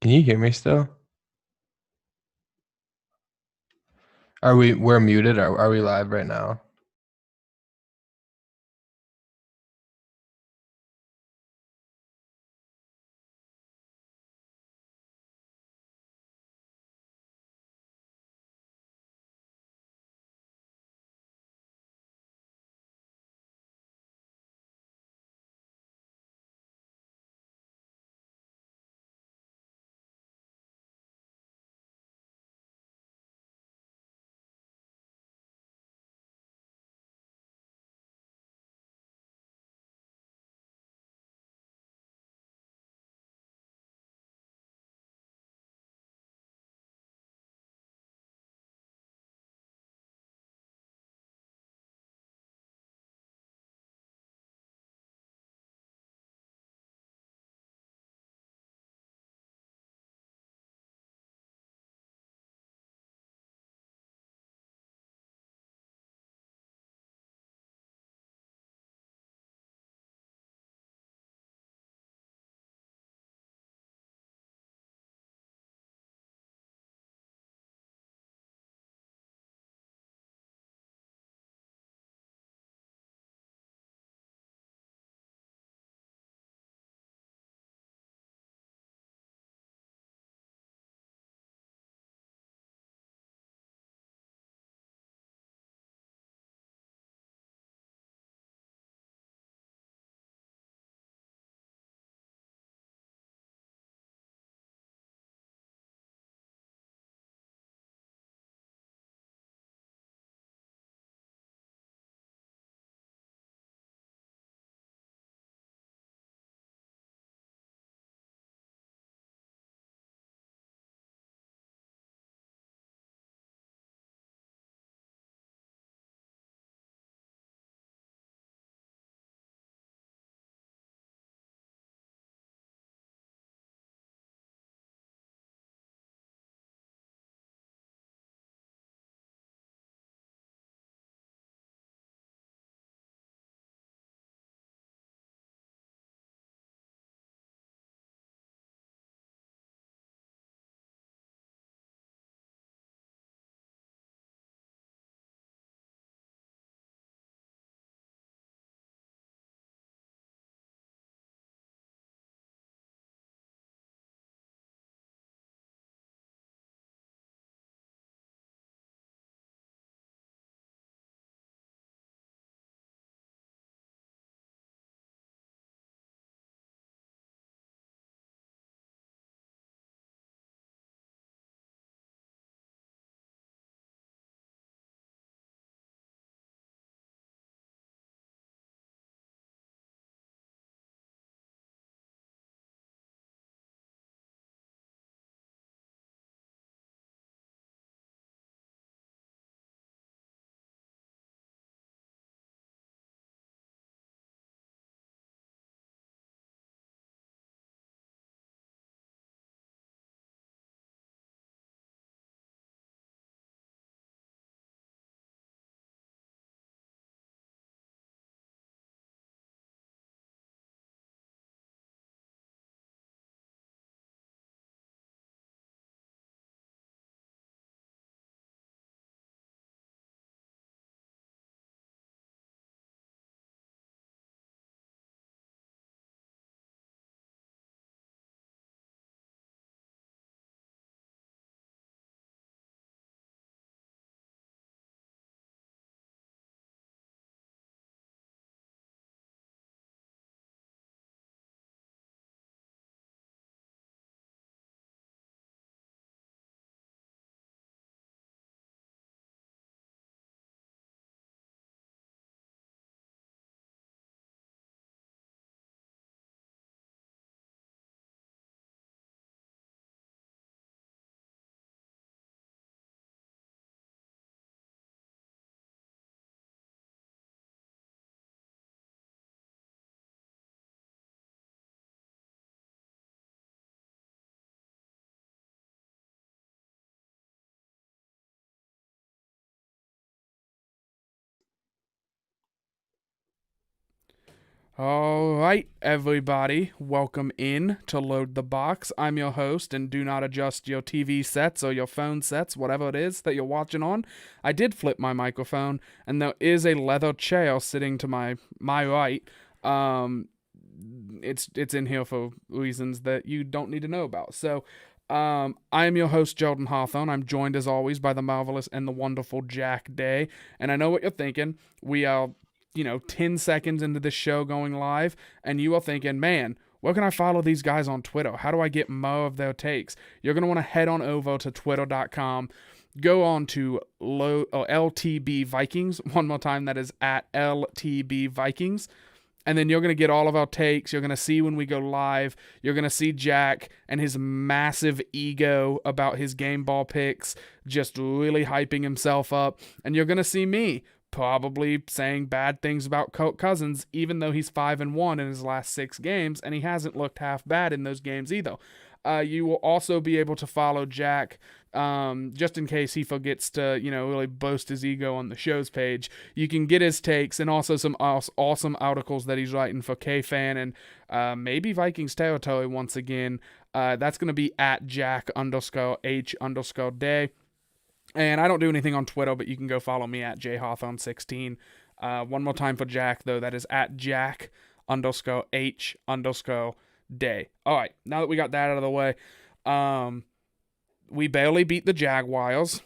Can you hear me still? We're muted? Are we live right now? All right, everybody, welcome in to Load the Box. I'm your host, and do not adjust your TV sets or your phone sets, whatever it is that you're watching on. I did flip my microphone, and there is a leather chair sitting to my right. Um, it's in here for reasons that you don't need to know about. So, I am your host, Jordan Hawthorne. I'm joined as always by the marvelous and the wonderful Jack Day. And I know what you're thinking. We are 10 seconds into this show going live, and you are thinking, man, where can I follow these guys on Twitter? How do I get more of their takes? You're going to want to head on over to twitter.com. Go on to LTB Vikings. One more time, that is at LTB Vikings. And then you're going to get all of our takes. You're going to see when we go live. You're going to see Jack and his massive ego about his game ball picks, just really hyping himself up. And you're going to see me probably saying bad things about Kirk Cousins, even though he's 5-1 in his last 6 games, and he hasn't looked half bad in those games either. You will also be able to follow Jack, just in case he forgets to, really boast his ego on the show's page. You can get his takes and also some awesome articles that he's writing for K-Fan and maybe Vikings territory once again. That's going to be at Jack_H_day. And I don't do anything on Twitter, but you can go follow me at jhawthorne16. One more time for Jack, though. That is at Jack_H_day. All right, now that we got that out of the way, we barely beat the Jaguars.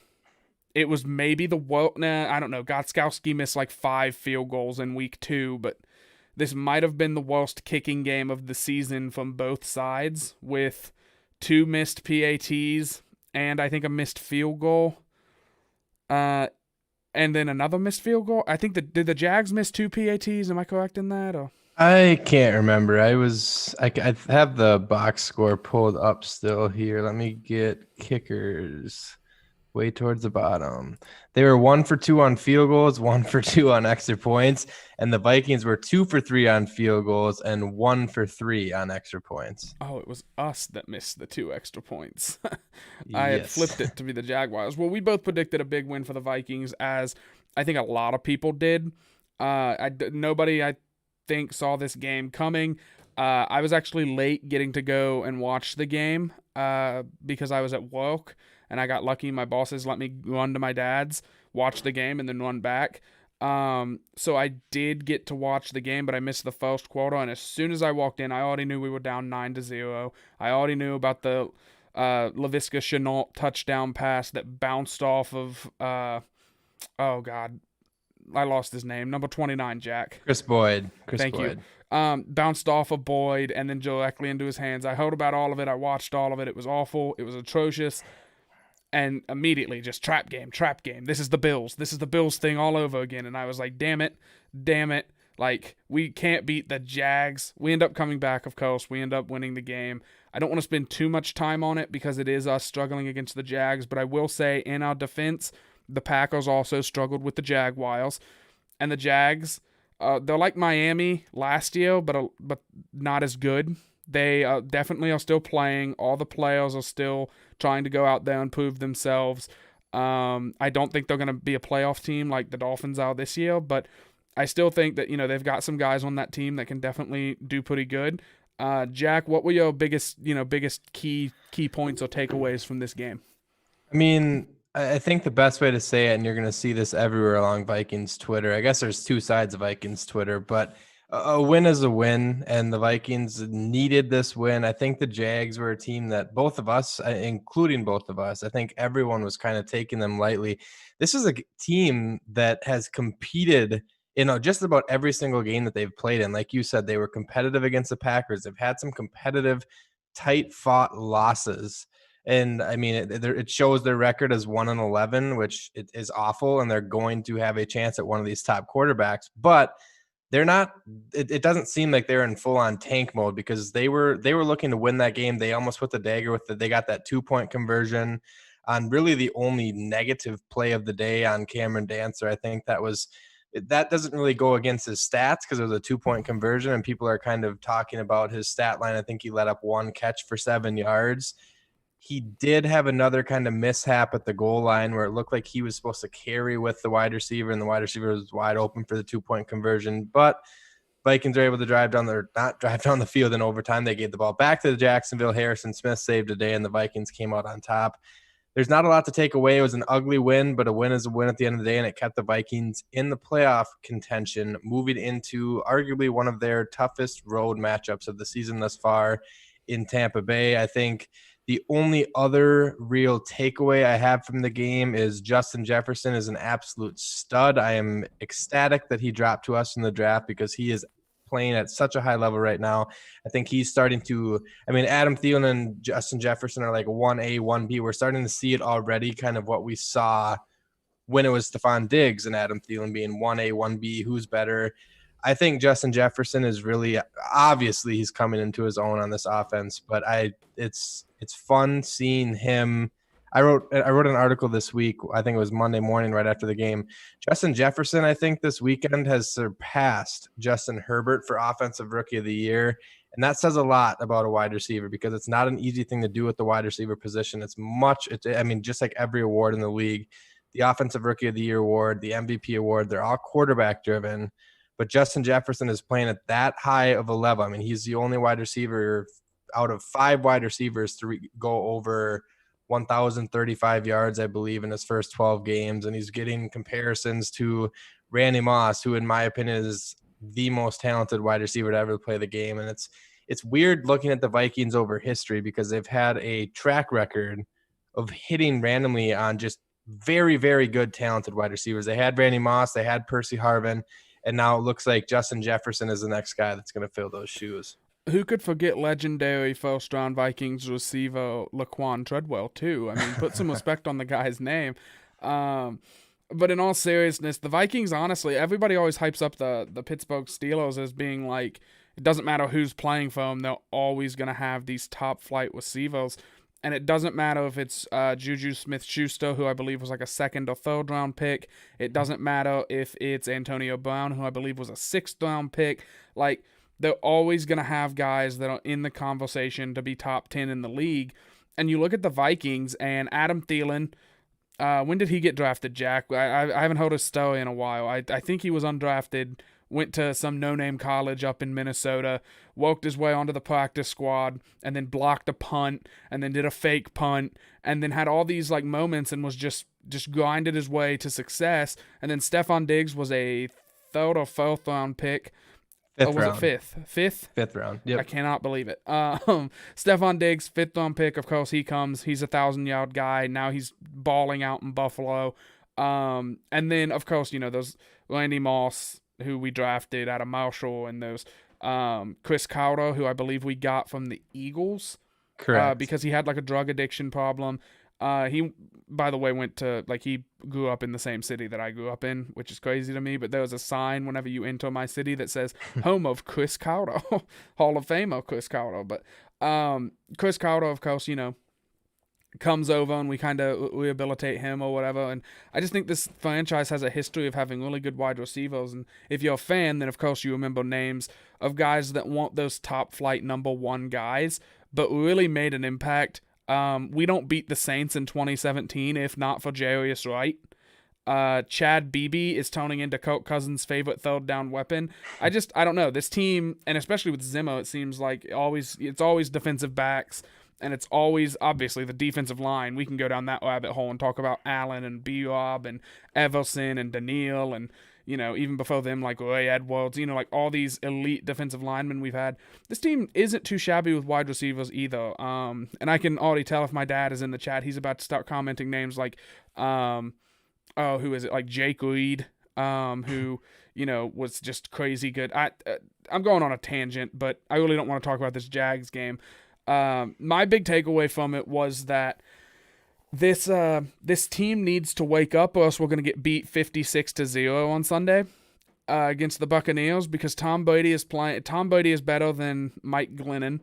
It was maybe the I don't know. Gotskowski missed like 5 field goals in week 2, but this might have been the worst kicking game of the season from both sides, with 2 missed PATs and I think a missed field goal. And then another missed field goal. I think did the Jags miss 2 PATs? Am I correct in that? Or I can't remember. I have the box score pulled up still here. Let me get kickers way towards the bottom. They were 1 for 2 on field goals, 1 for 2 on extra points, and the Vikings were 2 for 3 on field goals and 1 for 3 on extra points. oh, it was us that missed the 2 extra points. I had Yes. flipped it to be the Jaguars. Well, we both predicted a big win for the Vikings, as I think a lot of people did. Nobody, I think, saw this game coming. I was actually late getting to go and watch the game because I was at work, and I got lucky. My bosses let me run to my dad's, watch the game, and then run back. So I did get to watch the game, but I missed the first quarter. And as soon as I walked in, I already knew we were down 9-0. I already knew about the Laviska Shenault touchdown pass that bounced off of oh god, I lost his name. Number 29, Jack. Chris Boyd. Thank you. Bounced off of Boyd and then directly into his hands. I heard about all of it. I watched all of it. It was awful. It was atrocious. And immediately just trap game, trap game. This is the Bills. This is the Bills thing all over again. And I was like, damn it, damn it. Like, we can't beat the Jags. We end up coming back, of course. We end up winning the game. I don't want to spend too much time on it because it is us struggling against the Jags. But I will say, in our defense, the Packers also struggled with the Jaguars. And the Jags, they're like Miami last year, but not as good. They definitely are still playing. All the players are still trying to go out there and prove themselves. I don't think they're going to be a playoff team like the Dolphins are this year, but I still think that they've got some guys on that team that can definitely do pretty good. Jack, what were your biggest key points or takeaways from this game? I mean, I think the best way to say it, and you're going to see this everywhere along Vikings Twitter. I guess there's 2 sides of Vikings Twitter, but a win is a win, and the Vikings needed this win. I think the Jags were a team that both of us, including both of us, I think everyone was kind of taking them lightly. This is a team that has competed in just about every single game that they've played in. Like you said, they were competitive against the Packers. They've had some competitive, tight-fought losses. And I mean, it shows their record as 1-11, which is awful, and they're going to have a chance at one of these top quarterbacks. But they're not. It doesn't seem like they're in full-on tank mode because they were looking to win that game. They almost put the dagger with it. They got that 2-point conversion on really the only negative play of the day on Cameron Dancer. I think that doesn't really go against his stats because it was a 2-point conversion, and people are kind of talking about his stat line. I think he let up 1 catch for 7 yards. He did have another kind of mishap at the goal line where it looked like he was supposed to carry with the wide receiver, and the wide receiver was wide open for the 2-point conversion. But Vikings are able to not drive down the field in overtime. They gave the ball back to Jacksonville. Harrison Smith saved a day, and the Vikings came out on top. There's not a lot to take away. It was an ugly win, but a win is a win at the end of the day, and it kept the Vikings in the playoff contention, moving into arguably one of their toughest road matchups of the season thus far in Tampa Bay. I think the only other real takeaway I have from the game is Justin Jefferson is an absolute stud. I am ecstatic that he dropped to us in the draft because he is playing at such a high level right now. I think he's starting to, Adam Thielen and Justin Jefferson are like 1A, 1B. We're starting to see it already, kind of what we saw when it was Stephon Diggs and Adam Thielen being 1A, 1B. Who's better? I think Justin Jefferson is really, obviously he's coming into his own on this offense, but it's fun seeing him. I wrote an article this week. I think it was Monday morning right after the game. Justin Jefferson, I think this weekend has surpassed Justin Herbert for Offensive Rookie of the Year. And that says a lot about a wide receiver because it's not an easy thing to do with the wide receiver position. Just like every award in the league, the Offensive Rookie of the Year award, the MVP award, they're all quarterback driven. But Justin Jefferson is playing at that high of a level. He's the only wide receiver out of 5 wide receivers to go over 1,035 yards, I believe, in his first 12 games. And he's getting comparisons to Randy Moss, who in my opinion is the most talented wide receiver to ever play the game. And it's weird looking at the Vikings over history because they've had a track record of hitting randomly on just very, very good, talented wide receivers. They had Randy Moss, they had Percy Harvin, and now it looks like Justin Jefferson is the next guy that's going to fill those shoes. Who could forget legendary first-round Vikings receiver Laquan Treadwell, too? Put some respect on the guy's name. But in all seriousness, the Vikings, honestly, everybody always hypes up the Pittsburgh Steelers as being like, it doesn't matter who's playing for them, they're always going to have these top-flight receivers. And it doesn't matter if it's Juju Smith-Schuster, who I believe was like a second or third-round pick. It doesn't matter if it's Antonio Brown, who I believe was a sixth-round pick. Like, they're always going to have guys that are in the conversation to be top 10 in the league. And you look at the Vikings and Adam Thielen. When did he get drafted, Jack? I haven't heard his story in a while. I think he was undrafted, went to some no-name college up in Minnesota, worked his way onto the practice squad, and then blocked a punt, and then did a fake punt, and then had all these like moments and was just grinded his way to success. And then Stephon Diggs was a third or fourth round pick. Fifth round. Yep. I cannot believe it. Stephon Diggs, fifth round pick. Of course, he comes. He's a 1,000-yard guy. Now he's balling out in Buffalo. And then, of course, those Randy Moss, who we drafted out of Marshall, and those Chris Carter, who I believe we got from the Eagles. Correct. Because he had like a drug addiction problem. He, by the way, he grew up in the same city that I grew up in, which is crazy to me, but there was a sign whenever you enter my city that says, home of Chris Carter, Hall of Famer Chris Carter. But Chris Carter, of course, comes over and we kind of rehabilitate him or whatever. And I just think this franchise has a history of having really good wide receivers. And if you're a fan, then of course you remember names of guys that want those top flight number one guys, but really made an impact. We don't beat the Saints in 2017 if not for Jarius Wright. Chad Beebe is turning into Kirk Cousins' favorite third down weapon. I don't know. This team, and especially with Zimmer, it seems like it's always defensive backs, and it's always obviously the defensive line. We can go down that rabbit hole and talk about Allen and B-Rob and Everson and Daniil and even before them, like Ray Edwards, like all these elite defensive linemen we've had. This team isn't too shabby with wide receivers either. And I can already tell if my dad is in the chat, he's about to start commenting names like, who is it? Like Jake Reed, who, was just crazy good. I'm going on a tangent, but I really don't want to talk about this Jags game. My big takeaway from it was that this team needs to wake up, or else we're going to get beat 56-0 on Sunday against the Buccaneers, because Tom Brady is better than Mike Glennon.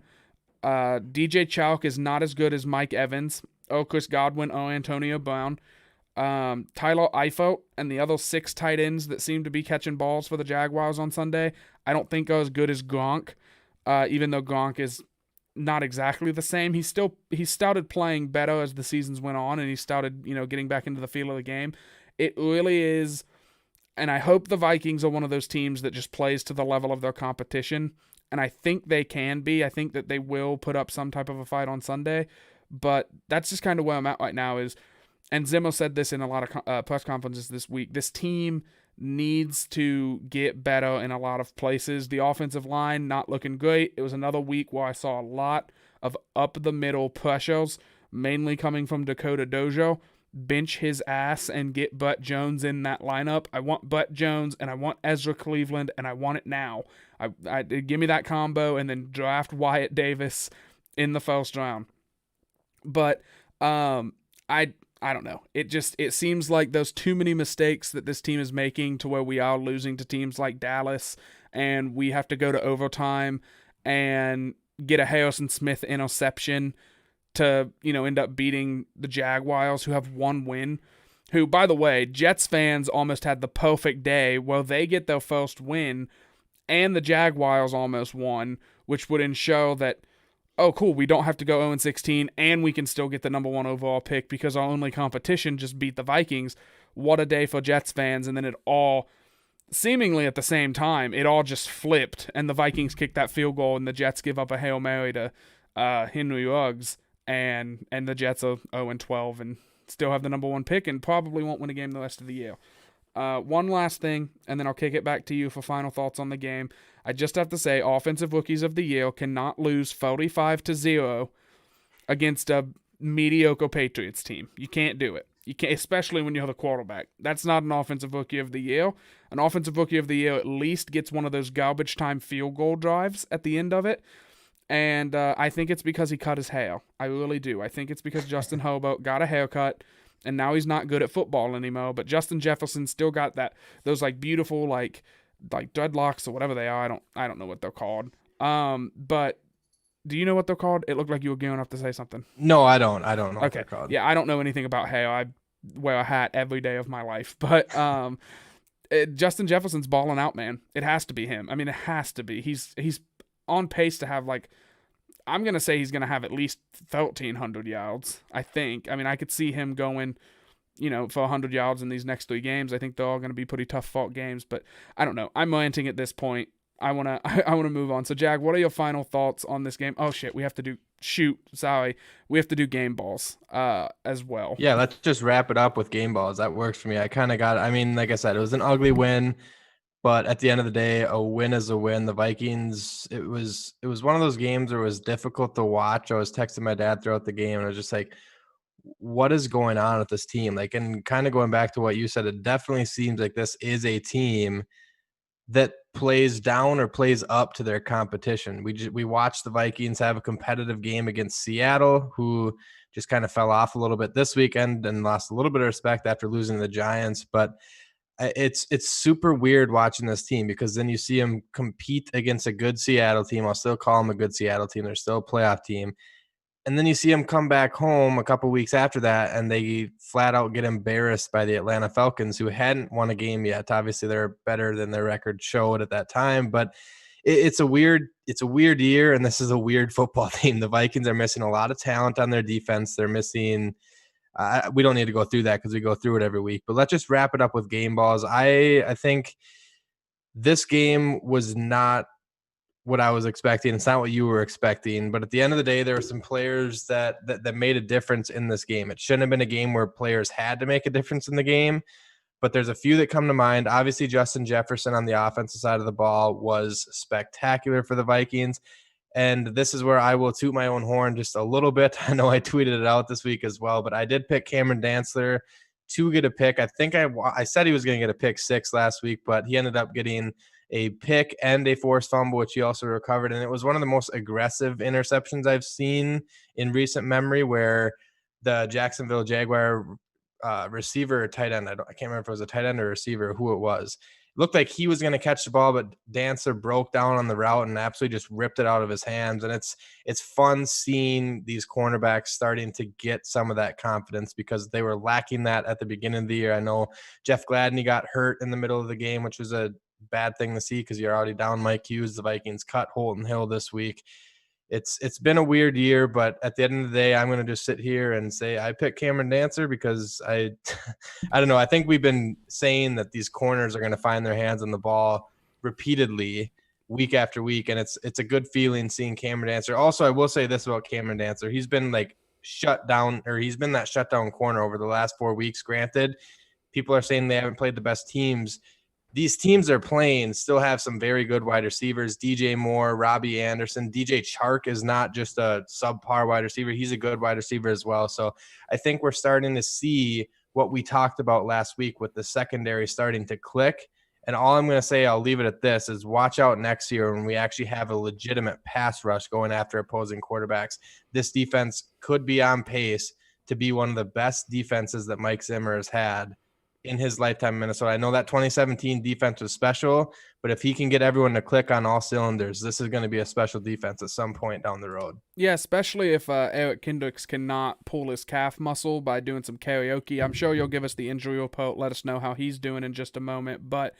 DJ Chark is not as good as Mike Evans, or Chris Godwin, or Antonio Brown. Tyler Eifert and the other 6 tight ends that seem to be catching balls for the Jaguars on Sunday, I don't think are as good as Gronk, even though Gronk is not exactly the same. He started playing better as the seasons went on, and he started, getting back into the feel of the game. It really is And I hope the Vikings are one of those teams that just plays to the level of their competition. And I think they can be. I think that they will put up some type of a fight on Sunday. But that's just kind of where I'm at right now is, and Zimmer said this in a lot of press conferences this week, this team needs to get better in a lot of places. The offensive line not looking great. It was another week where I saw a lot of up-the-middle pressures, mainly coming from Dakota Dojo. Bench his ass and get Butt Jones in that lineup. I want Butt Jones and I want Ezra Cleveland and I want it now. I give me that combo and then draft Wyatt Davis in the first round. But I don't know. It seems like there's too many mistakes that this team is making to where we are losing to teams like Dallas, and we have to go to overtime and get a Harrison Smith interception to, end up beating the Jaguars, who have one win. Who, by the way, Jets fans almost had the perfect day where they get their first win and the Jaguars almost won, which would ensure that, oh, cool, we don't have to go 0-16 and we can still get the number 1 overall pick because our only competition just beat the Vikings. What a day for Jets fans. And then it all, seemingly at the same time, it all just flipped and the Vikings kicked that field goal and the Jets give up a Hail Mary to Henry Ruggs. And the Jets are 0-12 and still have the number 1 pick and probably won't win a game the rest of the year. One last thing, and then I'll kick it back to you for final thoughts on the game. I just have to say, Offensive Rookies of the Year cannot lose 45-0 against a mediocre Patriots team. You can't do it. You can't, especially when you're the quarterback. That's not an Offensive Rookie of the Year. An Offensive Rookie of the Year at least gets one of those garbage time field goal drives at the end of it. And I think it's because he cut his hair. I really do. I think it's because Justin Herbert got a haircut, and now he's not good at football anymore. But Justin Jefferson still got those beautiful like dreadlocks or whatever they are. I don't know what they're called. But do you know what they're called? It looked like you were going up to say something. No, I don't. I don't know what they're called. Yeah, I don't know anything about hair. I wear a hat every day of my life. But Justin Jefferson's balling out, man. It has to be him. I mean, it has to be. He's on pace to have I'm going to say he's going to have at least 1,300 yards, I think. I mean, I could see him going, for 100 yards in these next 3 games. I think they're all going to be pretty tough fought games, but I don't know. I'm ranting at this point. I want to move on. So, Jag, what are your final thoughts on this game? Oh, shit, we have to do game balls as well. Yeah, let's just wrap it up with game balls. That works for me. I kind of got it. I mean, like I said, it was an ugly win. But at the end of the day, a win is a win. The Vikings, it was one of those games where it was difficult to watch. I was texting my dad throughout the game, and I was just like, what is going on with this team? And kind of going back to what you said, it definitely seems like this is a team that plays down or plays up to their competition. We watched the Vikings have a competitive game against Seattle, who just kind of fell off a little bit this weekend and lost a little bit of respect after losing to the Giants. But it's super weird watching this team because then you see them compete against a good Seattle team. I'll still call them a good Seattle team. They're still a playoff team. And then you see them come back home a couple weeks after that, and they flat out get embarrassed by the Atlanta Falcons, who hadn't won a game yet. Obviously, they're better than their record showed at that time, but it's a weird year, and this is a weird football team. The Vikings are missing a lot of talent on their defense. They're missing we don't need to go through that because we go through it every week. But let's just wrap it up with game balls. I think this game was not what I was expecting. It's not what you were expecting. But at the end of the day, there were some players that made a difference in this game. It shouldn't have been a game where players had to make a difference in the game. But there's a few that come to mind. Obviously, Justin Jefferson on the offensive side of the ball was spectacular for the Vikings. And this is where I will toot my own horn just a little bit. I know I tweeted it out this week as well, but I did pick Cameron Dantzler to get a pick. I think I said he was going to get a pick 6 last week, but he ended up getting a pick and a forced fumble, which he also recovered. And it was one of the most aggressive interceptions I've seen in recent memory, where the Jacksonville Jaguar receiver or tight end, I can't remember if it was a tight end or receiver, who it was. It looked like he was going to catch the ball, but Dancer broke down on the route and absolutely just ripped it out of his hands. And it's fun seeing these cornerbacks starting to get some of that confidence because they were lacking that at the beginning of the year. I know Jeff Gladney got hurt in the middle of the game, which was a bad thing to see because you're already down Mike Hughes. The Vikings cut Holton Hill this week. it's been a weird year, but at the end of the day, I'm going to just sit here and say I picked Cameron Dancer because I I don't know. I think we've been saying that these corners are going to find their hands on the ball repeatedly week after week, and it's a good feeling seeing Cameron Dancer. Also, I will say this about Cameron Dancer. He's been like shut down, or he's been that shutdown corner over the last 4 weeks. Granted, people are saying they haven't played the best teams. These teams are playing still have some very good wide receivers. DJ Moore, Robbie Anderson, DJ Chark is not just a subpar wide receiver. He's a good wide receiver as well. So I think we're starting to see what we talked about last week with the secondary starting to click. And all I'm going to say, I'll leave it at this, is watch out next year when we actually have a legitimate pass rush going after opposing quarterbacks. This defense could be on pace to be one of the best defenses that Mike Zimmer has had in his lifetime in Minnesota. I know that 2017 defense was special, but if he can get everyone to click on all cylinders, this is going to be a special defense at some point down the road. Yeah, especially if Eric Kendricks cannot pull his calf muscle by doing some karaoke. I'm sure you'll give us the injury report, let us know how he's doing in just a moment. But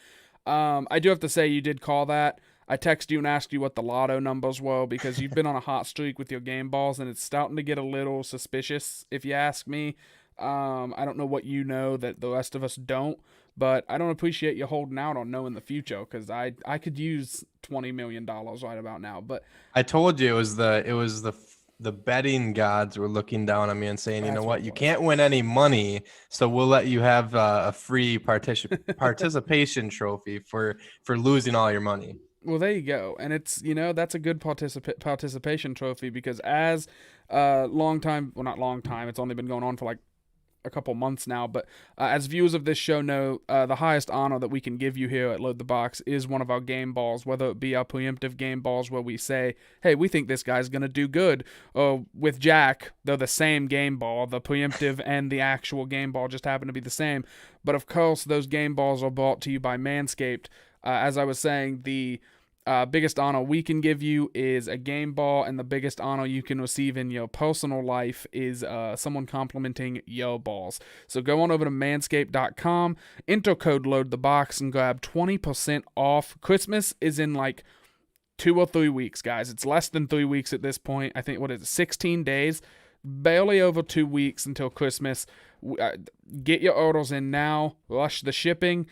I do have to say, you did call that. I texted you and asked you what the lotto numbers were because you've been on a hot streak with your game balls, and it's starting to get a little suspicious, if you ask me. I don't know what you know that the rest of us don't, but I don't appreciate you holding out on knowing the future, because I could use $20 million right about now. But I told you it was the betting gods were looking down on me and saying, you know what, you can't win any money, so we'll let you have a free participation trophy for losing all your money. Well, there you go. And it's, that's a good participation trophy, because as long time, well, not long time, it's only been going on for like a couple months now, but as viewers of this show know, the highest honor that we can give you here at Load the Box is one of our game balls, whether it be our preemptive game balls where we say, hey, we think this guy's going to do good. Or with Jack, they're the same game ball. The preemptive and the actual game ball just happen to be the same. But of course, those game balls are brought to you by Manscaped. As I was saying, the biggest honor we can give you is a game ball, and the biggest honor you can receive in your personal life is someone complimenting your balls. So go on over to manscaped.com, enter code LOADTHEBOX, and grab 20% off. Christmas is in like 2 or 3 weeks, guys. It's less than 3 weeks at this point. I think, 16 days? Barely over 2 weeks until Christmas. Get your orders in now. Rush the shipping.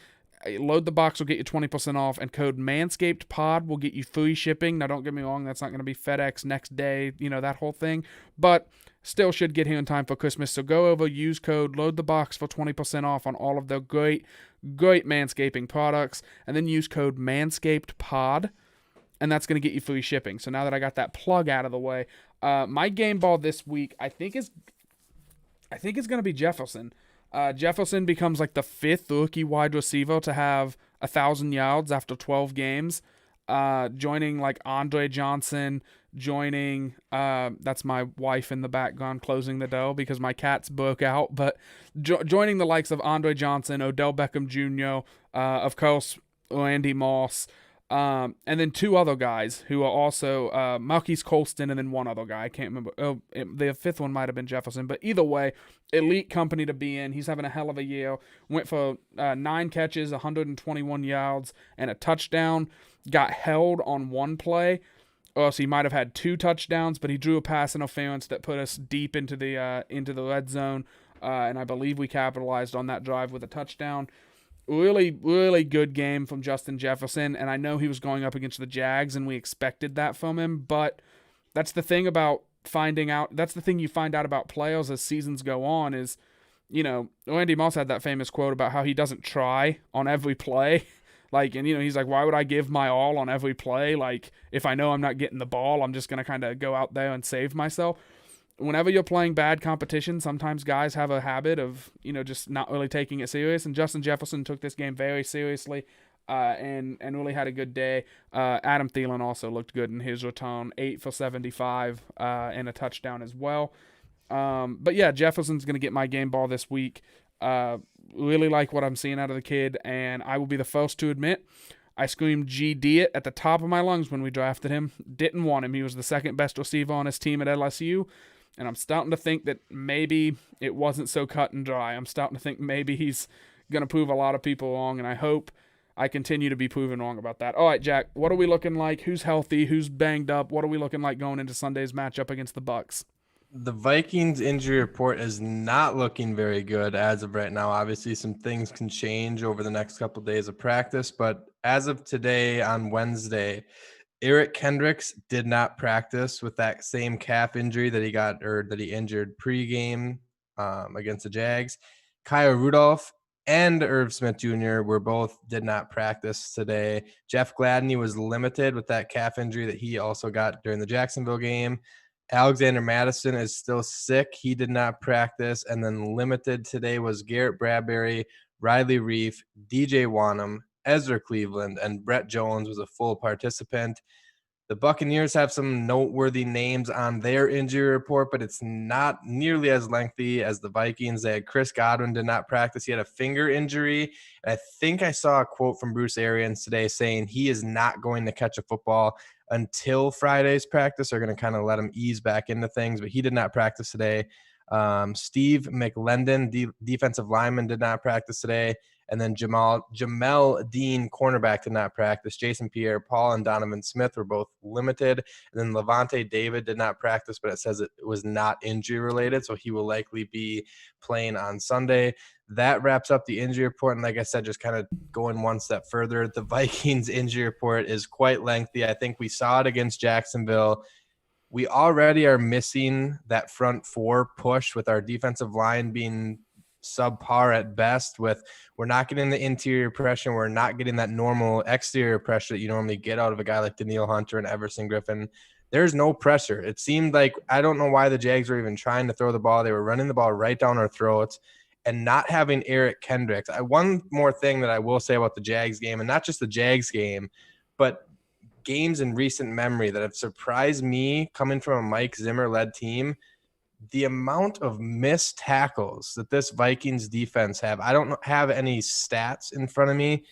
Load the Box will get you 20% off, and code ManscapedPod will get you free shipping. Now, don't get me wrong, that's not going to be FedEx next day, that whole thing, but still should get here in time for Christmas. So go over, use code Load the Box for 20% off on all of their great manscaping products, and then use code ManscapedPod, and that's going to get you free shipping. So now that I got that plug out of the way, my game ball this week, I think it's going to be Jefferson. Jefferson becomes like the 5th rookie wide receiver to have 1,000 yards after 12 games, joining like Andre Johnson, that's my wife in the background closing the door because my cats broke out, but joining the likes of Andre Johnson, Odell Beckham Jr., of course, Randy Moss, and then 2 other guys who are also Marquise Colston, and then 1 other guy. I can't remember. The 5th one might have been Jefferson. But either way, elite company to be in. He's having a hell of a year. Went for 9 catches, 121 yards, and a touchdown. Got held on 1 play. Or so he might have had 2 touchdowns, but he drew a pass interference that put us deep into the red zone. And I believe we capitalized on that drive with a touchdown. Really, really good game from Justin Jefferson, and I know he was going up against the Jags, and we expected that from him, but that's the thing about that's the thing you find out about players as seasons go on is, Randy Moss had that famous quote about how he doesn't try on every play. He's like, why would I give my all on every play? Like, if I know I'm not getting the ball, I'm just going to kind of go out there and save myself. Whenever you're playing bad competition, sometimes guys have a habit of, just not really taking it serious. And Justin Jefferson took this game very seriously and really had a good day. Adam Thielen also looked good in his return, 8 for 75 and a touchdown as well. But yeah, Jefferson's going to get my game ball this week. Really like what I'm seeing out of the kid, and I will be the first to admit I screamed GD it at the top of my lungs when we drafted him. Didn't want him. He was the 2nd best receiver on his team at LSU. And I'm starting to think that maybe it wasn't so cut and dry. I'm starting to think maybe he's going to prove a lot of people wrong, and I hope I continue to be proven wrong about that. All right, Jack, what are we looking like? Who's healthy? Who's banged up? What are we looking like going into Sunday's matchup against the Bucs? The Vikings injury report is not looking very good as of right now. Obviously, some things can change over the next couple of days of practice, but as of today on Wednesday, Eric Kendricks did not practice with that same calf injury that he got or that he injured pregame against the Jags. Kyle Rudolph and Irv Smith Jr. did not practice today. Jeff Gladney was limited with that calf injury that he also got during the Jacksonville game. Alexander Madison is still sick. He did not practice. And then limited today was Garrett Bradbury, Riley Reif, DJ Wanham, Ezra Cleveland, and Brett Jones was a full participant. The Buccaneers have some noteworthy names on their injury report, but it's not nearly as lengthy as the Vikings. They had Chris Godwin did not practice. He had a finger injury. And I think I saw a quote from Bruce Arians today saying he is not going to catch a football until Friday's practice. They're going to kind of let him ease back into things, but he did not practice today. Steve McLendon, defensive lineman, did not practice today. And then Jamel Dean, cornerback, did not practice. Jason Pierre-Paul and Donovan Smith were both limited. And then Levante David did not practice, but it says it was not injury related, so he will likely be playing on Sunday. That wraps up the injury report. And like I said, just kind of going one step further, the Vikings injury report is quite lengthy. I think we saw it against Jacksonville. We already are missing that front four push with our defensive line being subpar at best. We're not getting the interior pressure. We're not getting that normal exterior pressure that you normally get out of a guy like Daniil Hunter and Everson Griffin. There's no pressure. It seemed like, I don't know why the Jags were even trying to throw the ball. They were running the ball right down our throats and not having Eric Kendricks. One more thing that I will say about the Jags game, and not just the Jags game, but games in recent memory that have surprised me coming from a Mike Zimmer-led team, the amount of missed tackles that this Vikings defense have. I don't have any stats in front of me,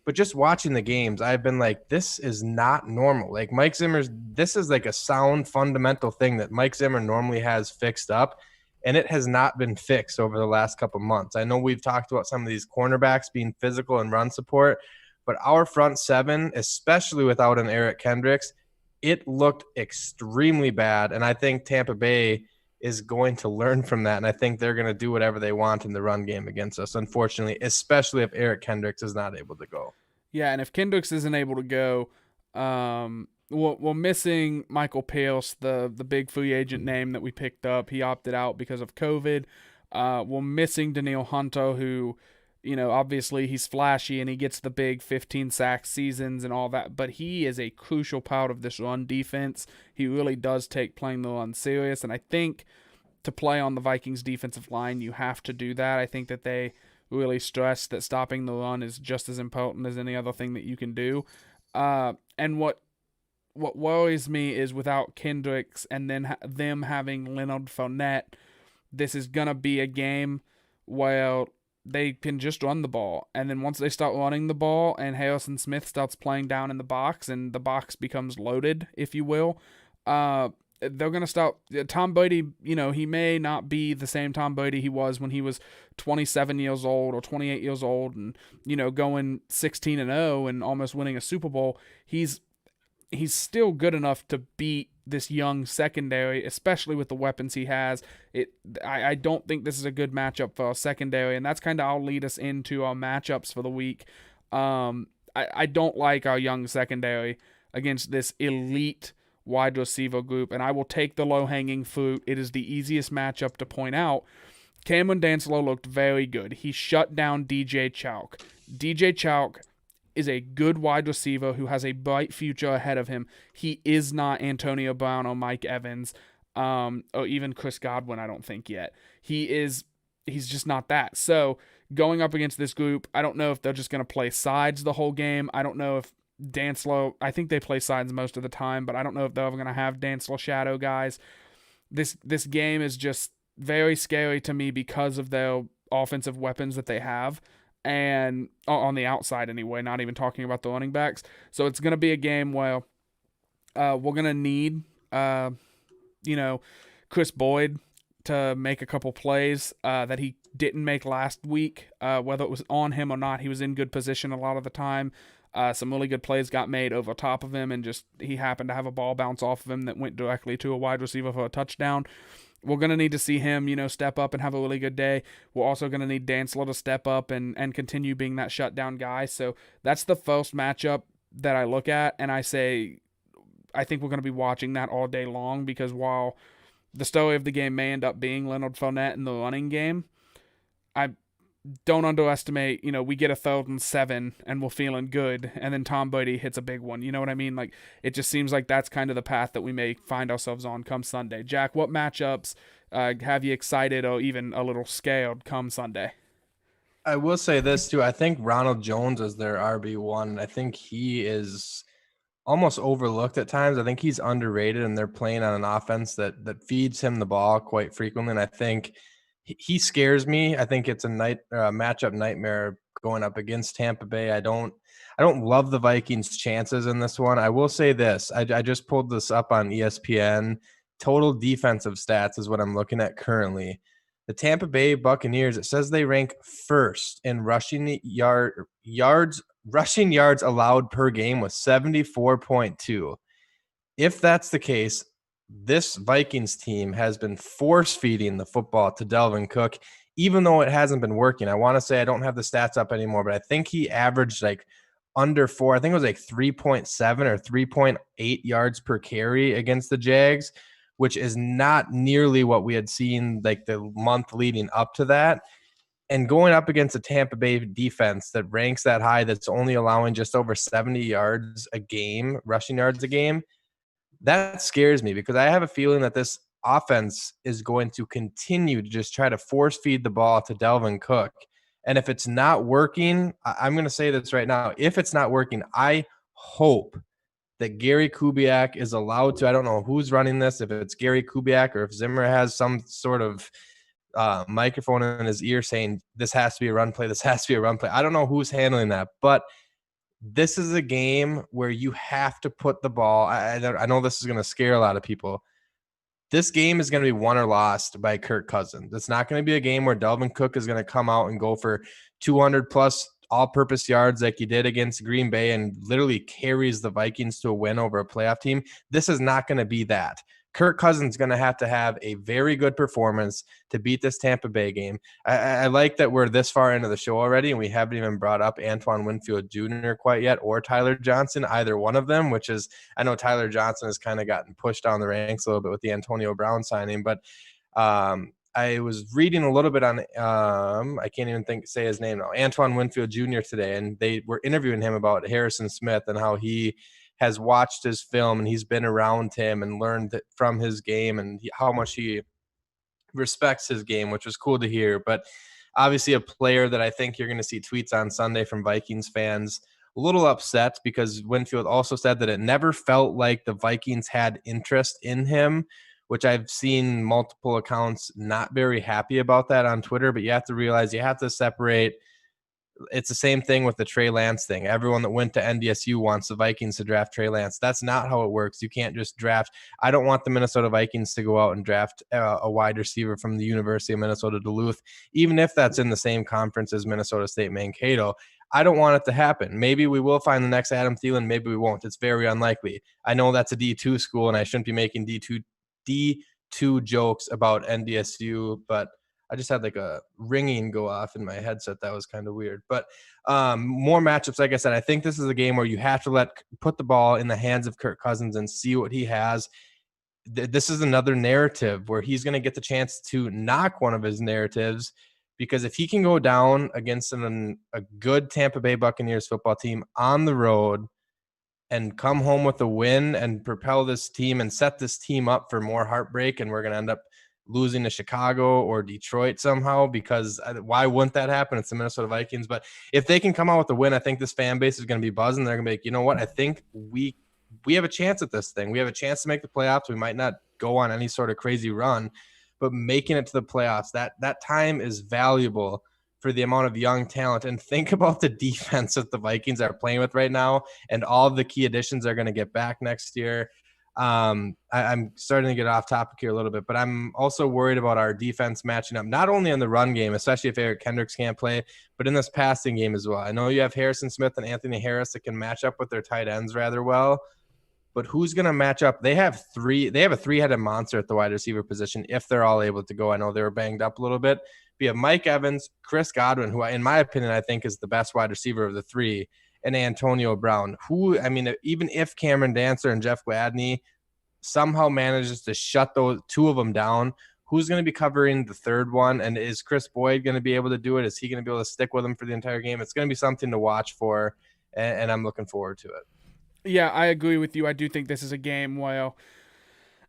but just watching the games, I've been like, this is not normal. Like this is like a sound fundamental thing that Mike Zimmer normally has fixed up, and it has not been fixed over the last couple months. I know we've talked about some of these cornerbacks being physical and run support, but our front seven, especially without an Eric Kendricks, it looked extremely bad, and I think Tampa Bay is going to learn from that, and I think they're going to do whatever they want in the run game against us, unfortunately, especially if Eric Kendricks is not able to go. Yeah, and if Kendricks isn't able to go, we're missing Michael Pierce, the big free agent name that we picked up. He opted out because of COVID. We're missing Daniil Hunter, who, obviously he's flashy and he gets the big 15 sack seasons and all that, but he is a crucial part of this run defense. He really does take playing the run serious, and I think to play on the Vikings defensive line, you have to do that. I think that they really stress that stopping the run is just as important as any other thing that you can do. And what worries me is without Kendricks and then them having Leonard Fournette, this is going to be a game where they can just run the ball. And then once they start running the ball and Harrison Smith starts playing down in the box and the box becomes loaded, if you will, they're going to start. Tom Brady, he may not be the same Tom Brady he was when he was 27 years old or 28 years old and, going 16-0 and almost winning a Super Bowl. He's still good enough to beat this young secondary, especially with the weapons he has. I don't think this is a good matchup for our secondary, and that's kind of I'll lead us into our matchups for the week. I don't like our young secondary against this elite wide receiver group, and I will take the low-hanging fruit. It is the easiest matchup to point out. Cameron Dantzler looked very good. He shut down DJ Chalk. DJ Chalk is a good wide receiver who has a bright future ahead of him. He is not Antonio Brown or Mike Evans, or even Chris Godwin, I don't think yet. He's just not that. So going up against this group, I don't know if they're just going to play sides the whole game. I don't know if Dantzler, I think they play sides most of the time, but I don't know if they're ever going to have Dantzler shadow guys. This game is just very scary to me because of their offensive weapons that they have, and on the outside anyway, not even talking about the running backs. So it's going to be a game where we're going to need, Chris Boyd to make a couple plays that he didn't make last week. Whether it was on him or not, he was in good position a lot of the time. Some really good plays got made over top of him, and just he happened to have a ball bounce off of him that went directly to a wide receiver for a touchdown. We're going to need to see him, step up and have a really good day. We're also going to need Dantzler to step up and continue being that shutdown guy. So that's the first matchup that I look at, and I say I think we're going to be watching that all day long, because while the story of the game may end up being Leonard Fournette in the running game, I don't underestimate, we get a 3rd and 7 and we're feeling good, and then Tom Brady hits a big one. You know what I mean? Like, it just seems like that's kind of the path that we may find ourselves on come Sunday. Jack, what matchups have you excited or even a little scared come Sunday? I will say this too. I think Ronald Jones is their RB1. I think he is almost overlooked at times. I think he's underrated, and they're playing on an offense that feeds him the ball quite frequently. And I think he scares me. I think it's a matchup nightmare going up against Tampa Bay. I don't love the Vikings' chances in this one. I will say this. I just pulled this up on ESPN. Total defensive stats is what I'm looking at currently. The Tampa Bay Buccaneers, it says they rank first in rushing yards allowed per game with 74.2. If that's the case, this Vikings team has been force feeding the football to Dalvin Cook, even though it hasn't been working. I want to say, I don't have the stats up anymore, but I think he averaged like under 4. I think it was like 3.7 or 3.8 yards per carry against the Jags, which is not nearly what we had seen like the month leading up to that. And going up against a Tampa Bay defense that ranks that high, that's only allowing just over 70 yards a game, rushing yards a game, that scares me, because I have a feeling that this offense is going to continue to just try to force feed the ball to Dalvin Cook. And if it's not working, I'm going to say this right now. If it's not working, I hope that Gary Kubiak is allowed to, I don't know who's running this, if it's Gary Kubiak or if Zimmer has some sort of microphone in his ear saying this has to be a run play, this has to be a run play. I don't know who's handling that, but this is a game where you have to put the ball. I know this is going to scare a lot of people. This game is going to be won or lost by Kirk Cousins. It's not going to be a game where Dalvin Cook is going to come out and go for 200 plus all-purpose yards like he did against Green Bay and literally carries the Vikings to a win over a playoff team. This is not going to be that. Kirk Cousins is going to have a very good performance to beat this Tampa Bay game. I like that we're this far into the show already, and we haven't even brought up Antoine Winfield Jr. quite yet, or Tyler Johnson, either one of them, which is, I know Tyler Johnson has kind of gotten pushed down the ranks a little bit with the Antonio Brown signing, but I was reading a little bit on, I can't even say his name now, Antoine Winfield Jr. today, and they were interviewing him about Harrison Smith and how he has watched his film and he's been around him and learned from his game and how much he respects his game, which was cool to hear. But obviously a player that I think you're going to see tweets on Sunday from Vikings fans a little upset, because Winfield also said that it never felt like the Vikings had interest in him, which I've seen multiple accounts not very happy about that on Twitter. But you have to realize, you have to separate. It's the same thing with the Trey Lance thing. Everyone that went to NDSU wants the Vikings to draft Trey Lance. That's not how it works. You can't just draft. I don't want the Minnesota Vikings to go out and draft a wide receiver from the University of Minnesota Duluth, even if that's in the same conference as Minnesota State Mankato. I don't want it to happen. Maybe we will find the next Adam Thielen. Maybe we won't. It's very unlikely. I know that's a D2 school, and I shouldn't be making D2 jokes about NDSU, but I just had like a ringing go off in my headset. That was kind of weird. But more matchups, like I said, I think this is a game where you have to put the ball in the hands of Kirk Cousins and see what he has. This is another narrative where he's going to get the chance to knock one of his narratives, because if he can go down against a good Tampa Bay Buccaneers football team on the road and come home with a win and propel this team and set this team up for more heartbreak, and we're going to end up losing to Chicago or Detroit somehow, because why wouldn't that happen? It's the Minnesota Vikings. But if they can come out with a win, I think this fan base is going to be buzzing. They're going to be like, you know what? I think we have a chance at this thing. We have a chance to make the playoffs. We might not go on any sort of crazy run, but making it to the playoffs, that time is valuable for the amount of young talent. And think about the defense that the Vikings are playing with right now, and all of the key additions are going to get back next year. I'm starting to get off topic here a little bit, but I'm also worried about our defense matching up, not only in the run game, especially if Eric Kendricks can't play, but in this passing game as well. I know you have Harrison Smith and Anthony Harris that can match up with their tight ends rather well, but who's going to match up? They have a three-headed monster at the wide receiver position if they're all able to go. I know they were banged up a little bit. We have Mike Evans, Chris Godwin, who in my opinion, I think is the best wide receiver of the three, and Antonio Brown, who, I mean, even if Cameron Dancer and Jeff Gladney somehow manages to shut those two of them down, who's going to be covering the third one? And is Chris Boyd going to be able to do it? Is he going to be able to stick with him for the entire game? It's going to be something to watch for, and I'm looking forward to it. Yeah, I agree with you. I do think this is a game well,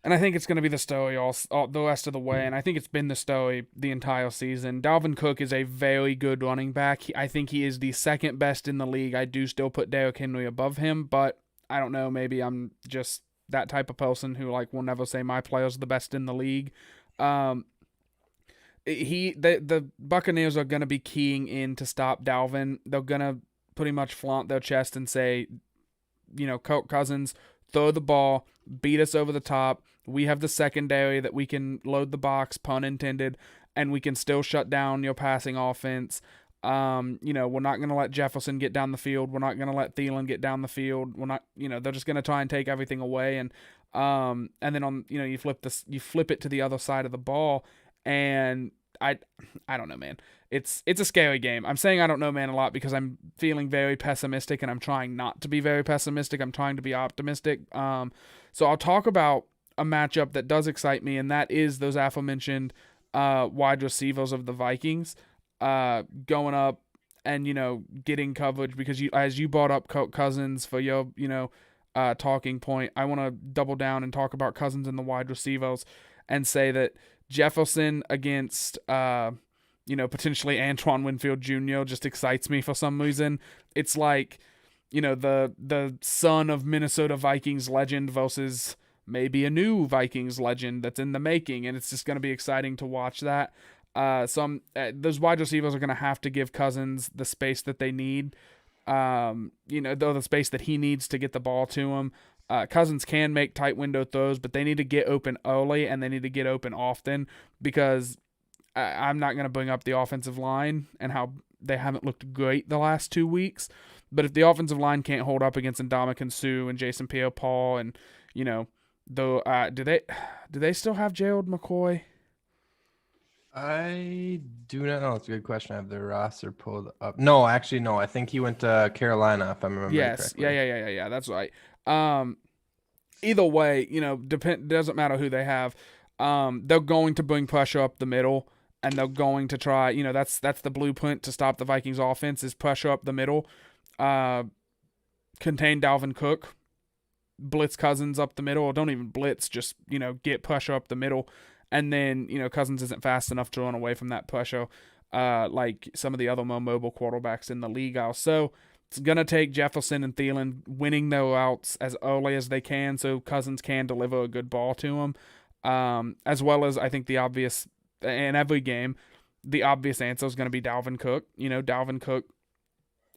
and I think it's going to be the story all the rest of the way, and I think it's been the story the entire season. Dalvin Cook is a very good running back. I think he is the second best in the league. I do still put Derrick Henry above him, but I don't know, maybe I'm just that type of person who will never say my player's the best in the league. The Buccaneers are going to be keying in to stop Dalvin. They're going to pretty much flaunt their chest and say, Kirk Cousins, throw the ball, beat us over the top. We have the secondary that we can load the box, pun intended, and we can still shut down your passing offense. We're not going to let Jefferson get down the field. We're not going to let Thielen get down the field. We're not, they're just going to try and take everything away. And then you flip it to the other side of the ball. And I don't know, man. It's a scary game. I'm saying I don't know, man, a lot because I'm feeling very pessimistic, and I'm trying not to be very pessimistic. I'm trying to be optimistic. So I'll talk about a matchup that does excite me, and that is those aforementioned wide receivers of the Vikings going up and getting coverage, because as you brought up Cousins for your talking point, I want to double down and talk about Cousins and the wide receivers and say that Jefferson against potentially Antoine Winfield Jr. just excites me for some reason. It's like the son of Minnesota Vikings legend versus maybe a new Vikings legend that's in the making, and it's just going to be exciting to watch that. Those wide receivers are going to have to give Cousins the space that they need, the space that he needs to get the ball to him. Cousins can make tight window throws, but they need to get open early and they need to get open often, because I'm not going to bring up the offensive line and how they haven't looked great the last 2 weeks. But if the offensive line can't hold up against Ndamukong Suh and Jason Pierre-Paul and, do they still have Gerald McCoy? I do not know. It's a good question. I have their roster pulled up. No, actually, no. I think he went to Carolina, if I remember correctly. Yeah. That's right. Either way, doesn't matter who they have. They're going to bring pressure up the middle, and they're going to try. That's the blueprint to stop the Vikings offense is pressure up the middle, contain Dalvin Cook, blitz Cousins up the middle, or don't even blitz, just get pressure up the middle. And then, Cousins isn't fast enough to run away from that pressure like some of the other more mobile quarterbacks in the league are. So it's going to take Jefferson and Thielen winning their routes as early as they can so Cousins can deliver a good ball to him. As well as I think the obvious, in every game, the obvious answer is going to be Dalvin Cook. Dalvin Cook,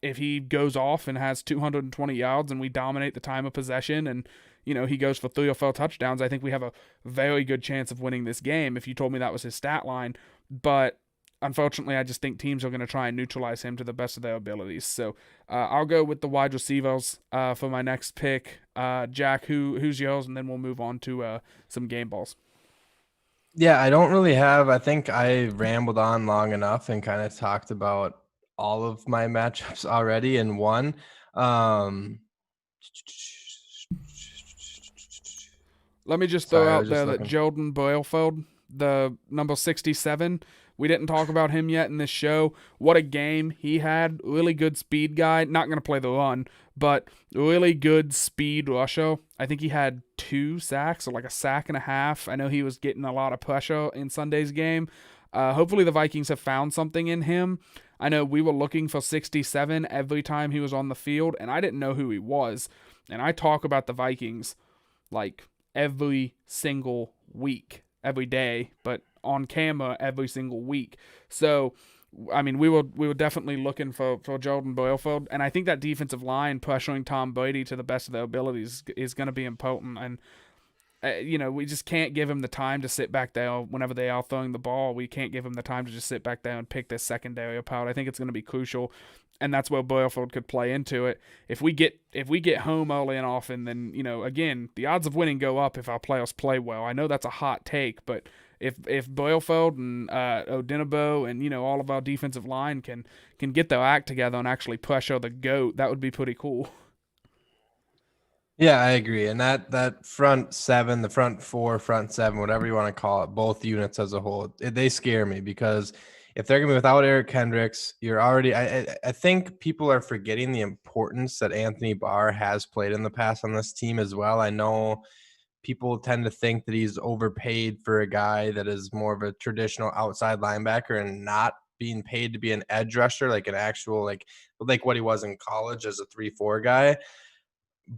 if he goes off and has 220 yards and we dominate the time of possession and he goes for 3 or 4 touchdowns, I think we have a very good chance of winning this game if you told me that was his stat line. But unfortunately, I just think teams are going to try and neutralize him to the best of their abilities. So I'll go with the wide receivers for my next pick. Jack, who's yours? And then we'll move on to some game balls. Yeah, I don't really have. I think I rambled on long enough and kind of talked about all of my matchups already in one. Let me just throw out there that Jordan Boyle, the number 67, we didn't talk about him yet in this show. What a game he had. Really good speed guy. Not going to play the run, but really good speed rusher. I think he had 2 sacks, or like a sack and a half. I know he was getting a lot of pressure in Sunday's game. Hopefully the Vikings have found something in him. I know we were looking for 67 every time he was on the field, and I didn't know who he was. And I talk about the Vikings like every single week, every day, but on camera every single week. So, I mean, we were definitely looking for Jordan Boyle, and I think that defensive line pressuring Tom Brady to the best of their abilities is going to be important. And We just can't give him the time to sit back there whenever they are throwing the ball. We can't give him the time to just sit back there and pick this secondary apart. I think it's going to be crucial, and that's where Boyle could play into it. If we get home early and often, then again, the odds of winning go up if our players play well. I know that's a hot take, but if Boyle and Odinabo and all of our defensive line can get their act together and actually pressure the GOAT, that would be pretty cool. Yeah, I agree. And that front seven, the front four, front seven, whatever you want to call it, both units as a whole, they scare me because if they're going to be without Eric Kendricks, you're already. I think people are forgetting the importance that Anthony Barr has played in the past on this team as well. I know people tend to think that he's overpaid for a guy that is more of a traditional outside linebacker and not being paid to be an edge rusher, like an actual like what he was in college as a 3-4 guy.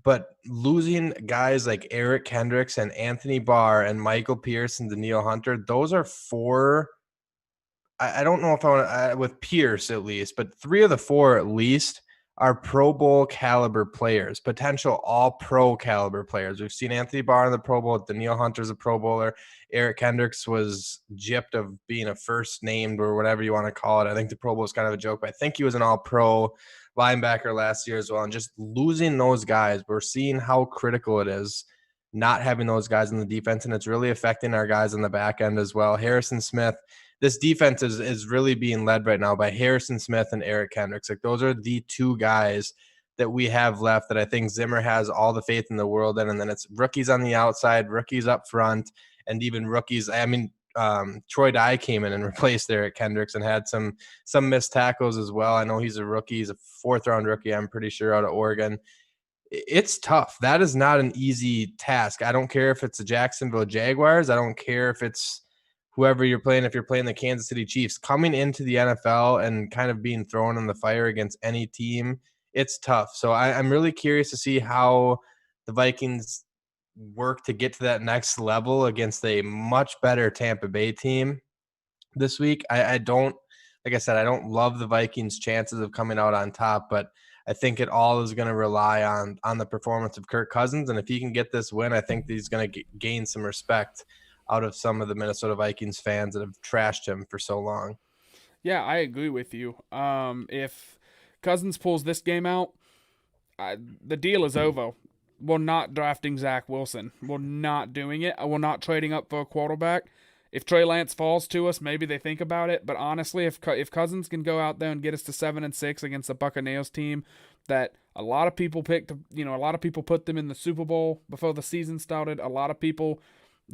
But losing guys like Eric Kendricks and Anthony Barr and Michael Pierce and Danielle Hunter, those are four. I don't know if I want with Pierce at least, but 3 of the 4 at least are Pro Bowl caliber players, potential all pro caliber players. We've seen Anthony Barr in the Pro Bowl. Danielle Hunter's a Pro Bowler. Eric Kendricks was gypped of being a first named or whatever you want to call it. I think the Pro Bowl is kind of a joke, but I think he was an all pro linebacker last year as well. And just losing those guys, we're seeing how critical it is not having those guys in the defense, and it's really affecting our guys on the back end as well. Harrison Smith, this defense is really being led right now by Harrison Smith and Eric Kendricks. Like those are the 2 guys that we have left that I think Zimmer has all the faith in the world in. And then it's rookies on the outside, rookies up front, and even rookies. I mean, Troy Dye came in and replaced Eric Kendricks and had some missed tackles as well. I know he's a rookie. He's a 4th-round rookie, I'm pretty sure, out of Oregon. It's tough. That is not an easy task. I don't care if it's the Jacksonville Jaguars. I don't care if it's whoever you're playing, if you're playing the Kansas City Chiefs. Coming into the NFL and kind of being thrown in the fire against any team, it's tough. So I'm really curious to see how the Vikings work to get to that next level against a much better Tampa Bay team this week. I don't, like I said, I don't love the Vikings' chances of coming out on top, but I think it all is going to rely on the performance of Kirk Cousins. And if he can get this win, I think he's going to gain some respect out of some of the Minnesota Vikings fans that have trashed him for so long. Yeah, I agree with you. If Cousins pulls this game out, the deal is over. We're not drafting Zach Wilson. We're not doing it. We're not trading up for a quarterback. If Trey Lance falls to us, maybe they think about it. But honestly, if Cousins can go out there and get us to 7-6 against the Buccaneers team that a lot of people picked, a lot of people put them in the Super Bowl before the season started. A lot of people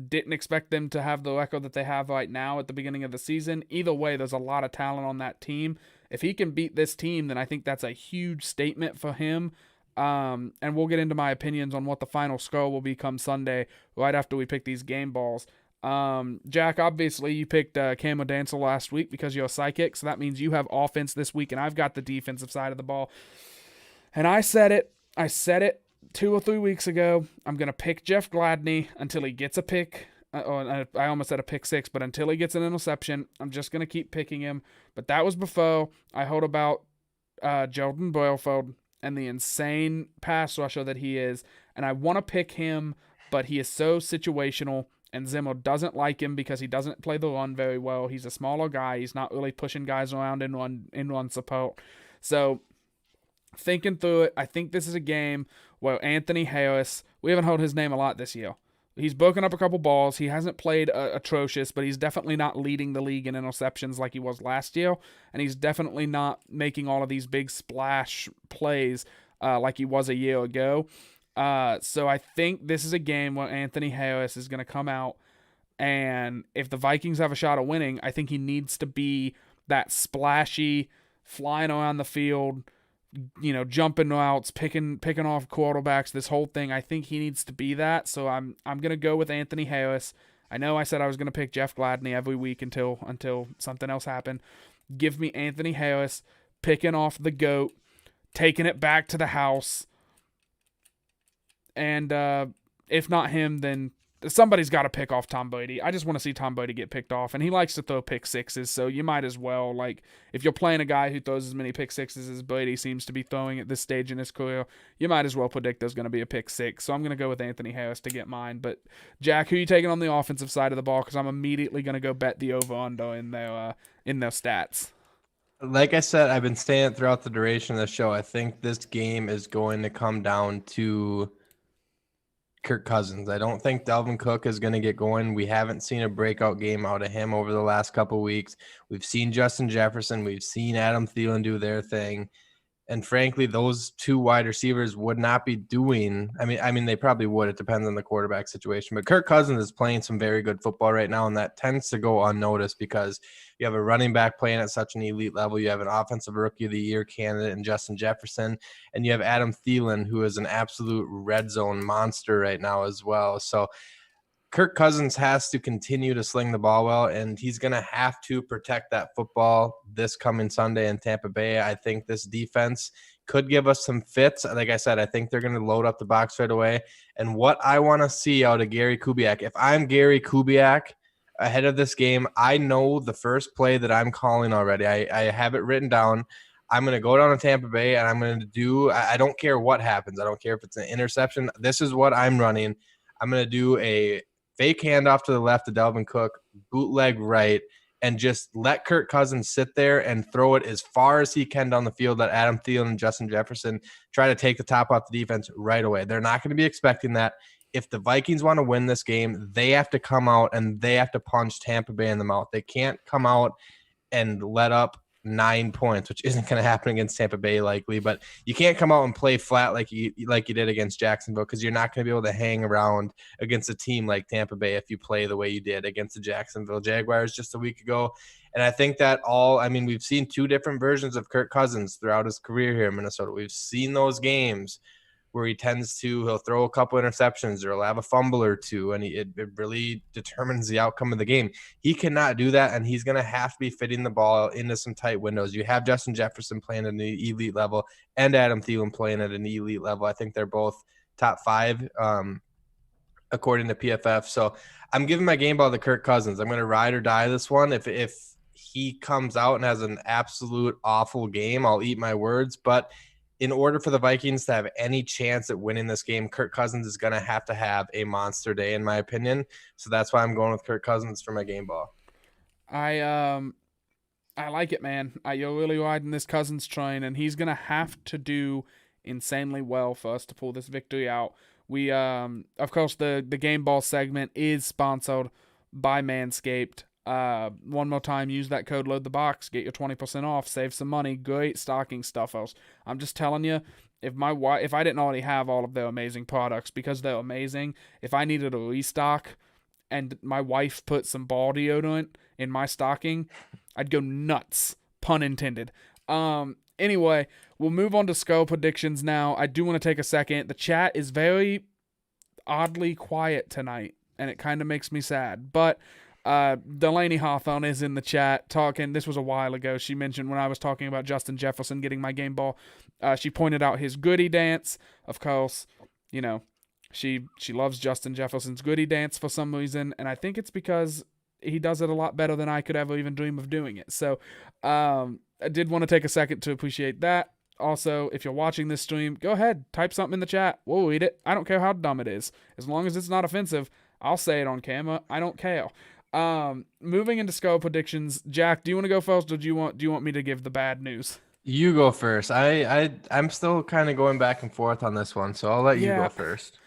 didn't expect them to have the record that they have right now at the beginning of the season. Either way, there's a lot of talent on that team. If he can beat this team, then I think that's a huge statement for him. And we'll get into my opinions on what the final score will be come Sunday, right after we pick these game balls. Jack, obviously you picked Cam Dancer last week because you're a psychic, so that means you have offense this week, and I've got the defensive side of the ball. And I said it 2 or 3 weeks ago. I'm going to pick Jeff Gladney until he gets a pick. I almost said a pick 6, but until he gets an interception, I'm just going to keep picking him. But that was before I heard about Jordan Boyle and the insane pass rusher that he is. And I want to pick him, but he is so situational, and Zimmer doesn't like him because he doesn't play the run very well. He's a smaller guy. He's not really pushing guys around in run support. So thinking through it, I think this is a game where Anthony Harris, we haven't heard his name a lot this year. He's broken up a couple balls. He hasn't played atrocious, but he's definitely not leading the league in interceptions like he was last year, and he's definitely not making all of these big splash plays like he was a year ago. So I think this is a game where Anthony Harris is going to come out, and if the Vikings have a shot at winning, I think he needs to be that splashy, flying around the field, jumping routes, picking off quarterbacks, this whole thing. I think he needs to be that. So I'm gonna go with Anthony Harris. I know I said I was gonna pick Jeff Gladney every week until something else happened. Give me Anthony Harris picking off the GOAT, taking it back to the house, and if not him, then somebody's got to pick off Tom Brady. I just want to see Tom Brady get picked off, and he likes to throw pick sixes, so you might as well, like, if you're playing a guy who throws as many pick sixes as Brady seems to be throwing at this stage in his career, you might as well predict there's going to be a pick six. So I'm going to go with Anthony Harris to get mine. But Jack, who are you taking on the offensive side of the ball? Because I'm immediately going to go bet the over/under in their stats. Like I said, I've been saying it throughout the duration of the show. I think this game is going to come down to Kirk Cousins. I don't think Dalvin Cook is going to get going. We haven't seen a breakout game out of him over the last couple of weeks. We've seen Justin Jefferson. We've seen Adam Thielen do their thing. And frankly, those two wide receivers would not be doing. I mean, they probably would. It depends on the quarterback situation. But Kirk Cousins is playing some very good football right now, and that tends to go unnoticed because you have a running back playing at such an elite level. You have an offensive rookie of the year candidate in Justin Jefferson, and you have Adam Thielen, who is an absolute red zone monster right now as well. So Kirk Cousins has to continue to sling the ball well, and he's going to have to protect that football this coming Sunday in Tampa Bay. I think this defense could give us some fits. Like I said, I think they're going to load up the box right away. And what I want to see out of Gary Kubiak, if I'm Gary Kubiak ahead of this game, I know the first play that I'm calling already. I have it written down. I'm going to go down to Tampa Bay, and I'm going to do – I don't care what happens. I don't care if it's an interception. This is what I'm running. I'm going to do a fake handoff to the left to Dalvin Cook, bootleg right, and just let Kirk Cousins sit there and throw it as far as he can down the field. Let Adam Thielen and Justin Jefferson try to take the top off the defense right away. They're not going to be expecting that. If the Vikings want to win this game, they have to come out and they have to punch Tampa Bay in the mouth. They can't come out and let up 9 points, which isn't going to happen against Tampa Bay likely, but you can't come out and play flat like you did against Jacksonville, because you're not going to be able to hang around against a team like Tampa Bay if you play the way you did against the Jacksonville Jaguars just a week ago. And I think that we've seen two different versions of Kirk Cousins throughout his career here in Minnesota. We've seen those games where he'll throw a couple interceptions or he'll have a fumble or two, and it really determines the outcome of the game. He cannot do that, and he's going to have to be fitting the ball into some tight windows. You have Justin Jefferson playing at an elite level and Adam Thielen playing at an elite level. I think they're both top 5 according to PFF. So I'm giving my game ball to Kirk Cousins. I'm going to ride or die this one. If he comes out and has an absolute awful game, I'll eat my words, but in order for the Vikings to have any chance at winning this game, Kirk Cousins is going to have a monster day, in my opinion. So that's why I'm going with Kirk Cousins for my game ball. I like it, man. You're really riding this Cousins train, and he's going to have to do insanely well for us to pull this victory out. We, of course, the game ball segment is sponsored by Manscaped. One more time, use that code Load the Box, get your 20% off, save some money. Great stocking stuffers. I'm just telling you, if I didn't already have all of their amazing products, because they're amazing, if I needed a restock and my wife put some ball deodorant in my stocking, I'd go nuts, pun intended. Anyway, we'll move on to skull predictions now. I do want to take a second. The chat is very oddly quiet tonight, and it kind of makes me sad, but Delaney Hawthorne is in the chat talking. This was a while ago. She mentioned when I was talking about Justin Jefferson getting my game ball, she pointed out his goodie dance. Of course, she loves Justin Jefferson's goodie dance for some reason, and I think it's because he does it a lot better than I could ever even dream of doing it. So I did want to take a second to appreciate that. Also, if you're watching this stream, go ahead, type something in the chat. We'll read it. I don't care how dumb it is. As long as it's not offensive, I'll say it on camera. I don't care. Moving into skull predictions, Jack, do you want to go first, or do you want me to give the bad news? You go first. I'm still kind of going back and forth on this one, so I'll let you go first.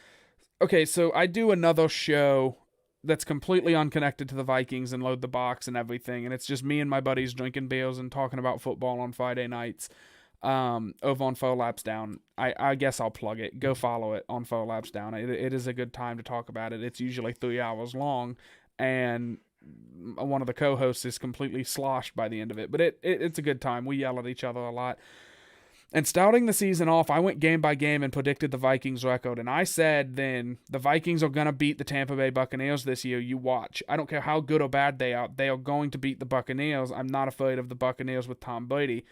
Okay, so I do another show that's completely unconnected to the Vikings and Load the Box and everything, and it's just me and my buddies drinking beers and talking about football on Friday nights. Over on 4 Laps Down. I guess I'll plug it. Go follow it on 4 Laps Down. It is a good time to talk about it. It's usually 3 hours long, and one of the co-hosts is completely sloshed by the end of it. But it's a good time. We yell at each other a lot. And starting the season off, I went game by game and predicted the Vikings record. And I said then, the Vikings are going to beat the Tampa Bay Buccaneers this year. You watch. I don't care how good or bad they are. They are going to beat the Buccaneers. I'm not afraid of the Buccaneers with Tom Brady.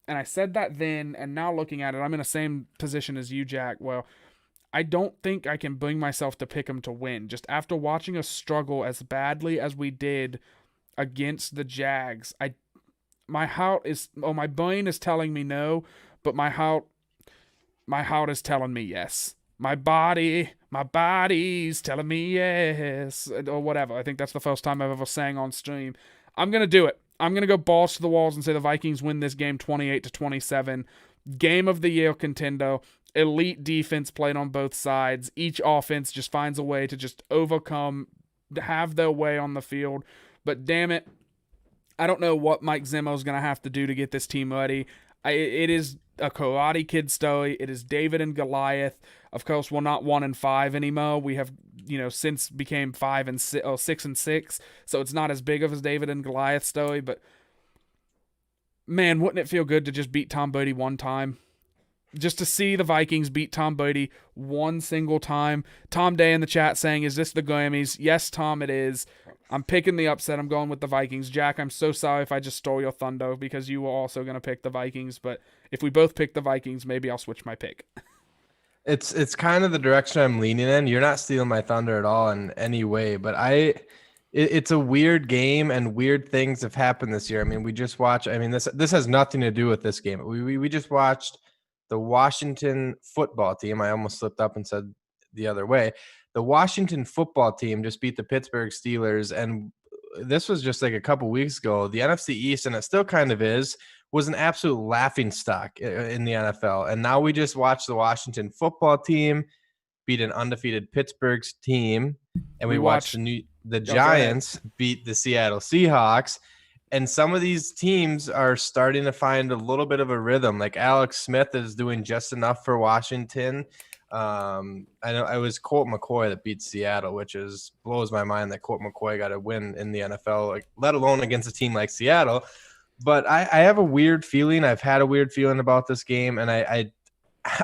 And I said that then, and now looking at it, I'm in the same position as you, Jack. Well, I don't think I can bring myself to pick them to win. Just after watching us struggle as badly as we did against the Jags, my brain is telling me no, but my heart is telling me yes. My body's telling me yes, or whatever. I think that's the first time I've ever sang on stream. I'm gonna do it. I'm gonna go balls to the walls and say the Vikings win this game 28-27. Game of the year contender. Elite defense played on both sides. Each offense just finds a way to just overcome, have their way on the field. But damn it, I don't know what Mike Zimmer's going to have to do to get this team ready. It is a Karate Kid story. It is David and Goliath. Of course, we're not 1-5 anymore. We have, since became 6-6. So it's not as big of a David and Goliath story. But man, wouldn't it feel good to just beat Tom Brady one time? Just to see the Vikings beat Tom Brady one single time. Tom Day in the chat saying, is this the Grammys? Yes, Tom, it is. I'm picking the upset. I'm going with the Vikings. Jack, I'm so sorry if I just stole your thunder because you were also going to pick the Vikings. But if we both pick the Vikings, maybe I'll switch my pick. It's kind of the direction I'm leaning in. You're not stealing my thunder at all in any way, but it's a weird game and weird things have happened this year. I mean, we just watched. I mean, this has nothing to do with this game. We just watched the Washington football team. I almost slipped up and said the other way. The Washington football team just beat the Pittsburgh Steelers. And this was just like a couple weeks ago. The NFC East, and it still kind of is, was an absolute laughingstock in the NFL. And now we just watched the Washington football team beat an undefeated Pittsburgh team. And we watched the Giants beat the Seattle Seahawks. And some of these teams are starting to find a little bit of a rhythm. Like Alex Smith is doing just enough for Washington. I know it was Colt McCoy that beat Seattle, which blows my mind that Colt McCoy got a win in the NFL, like, let alone against a team like Seattle. But I have a weird feeling. I've had a weird feeling about this game, and